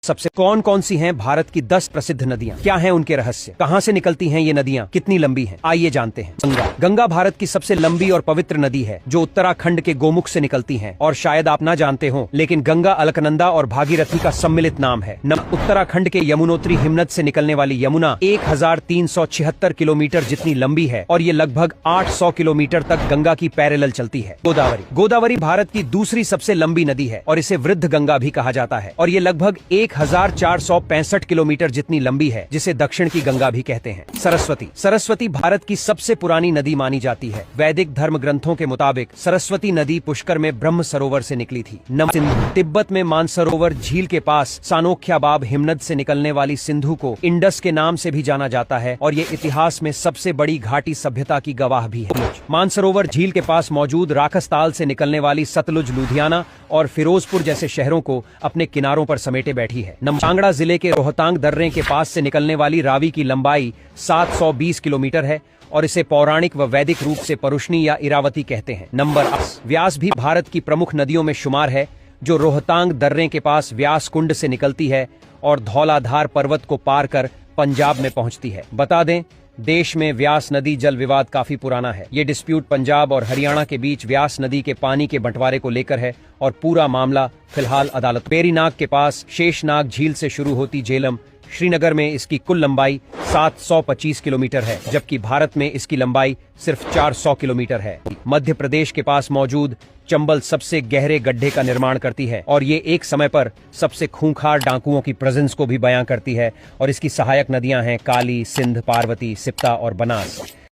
सबसे कौन कौन सी हैं भारत की 10 प्रसिद्ध नदियां? क्या हैं उनके रहस्य? कहां से निकलती हैं ये नदियां? कितनी लंबी हैं? आइए जानते हैं। गंगा। गंगा भारत की सबसे लंबी और पवित्र नदी है जो उत्तराखंड के गोमुख से निकलती है। और शायद आप ना जानते हो, लेकिन गंगा अलकनंदा और भागीरथी का सम्मिलित नाम है। उत्तराखंड के यमुनोत्री हिमनद से निकलने वाली यमुना 1376 किलोमीटर जितनी लंबी है और ये लगभग 800 किलोमीटर तक गंगा की पैरेलल चलती है। गोदावरी। गोदावरी भारत की दूसरी सबसे लंबी नदी है और इसे वृद्ध गंगा भी कहा जाता है और ये लगभग 1465 किलोमीटर जितनी लंबी है, जिसे दक्षिण की गंगा भी कहते हैं। सरस्वती। सरस्वती भारत की सबसे पुरानी नदी मानी जाती है। वैदिक धर्म ग्रंथों के मुताबिक सरस्वती नदी पुष्कर में ब्रह्म सरोवर से निकली थी। सिंधु। तिब्बत में मानसरोवर झील के पास सानोख्याबाब हिमनद से निकलने वाली सिंधु को इंडस के नाम से भी जाना जाता है और ये इतिहास में सबसे बड़ी घाटी सभ्यता की गवाह भी है। मानसरोवर झील के पास मौजूद राखसताल से निकलने वाली सतलुज लुधियाना और फिरोजपुर जैसे शहरों को अपने किनारों पर समेटे बैठी है। कांगड़ा जिले के रोहतांग दर्रे के पास से निकलने वाली रावी की लंबाई 720 किलोमीटर है और इसे पौराणिक व वैदिक रूप से परुष्णी या इरावती कहते हैं। नंबर 8। व्यास भी भारत की प्रमुख नदियों में शुमार है, जो रोहतांग दर्रे के पास व्यास कुंड से निकलती है और धौलाधार पर्वत को पार कर पंजाब में पहुंचती है। बता दें, देश में व्यास नदी जल विवाद काफी पुराना है। ये डिस्प्यूट पंजाब और हरियाणा के बीच व्यास नदी के पानी के बंटवारे को लेकर है और पूरा मामला फिलहाल अदालत। बेरीनाग के पास शेषनाग झील से शुरू होती झेलम श्रीनगर में इसकी कुल लंबाई 725 किलोमीटर है, जबकि भारत में इसकी लंबाई सिर्फ 400 किलोमीटर है। मध्य प्रदेश के पास मौजूद चंबल सबसे गहरे गड्ढे का निर्माण करती है और ये एक समय पर सबसे खूंखार डाकुओं की प्रेजेंस को भी बयां करती है और इसकी सहायक नदियां हैं काली, सिंध, पार्वती, सिप्ता और बनास।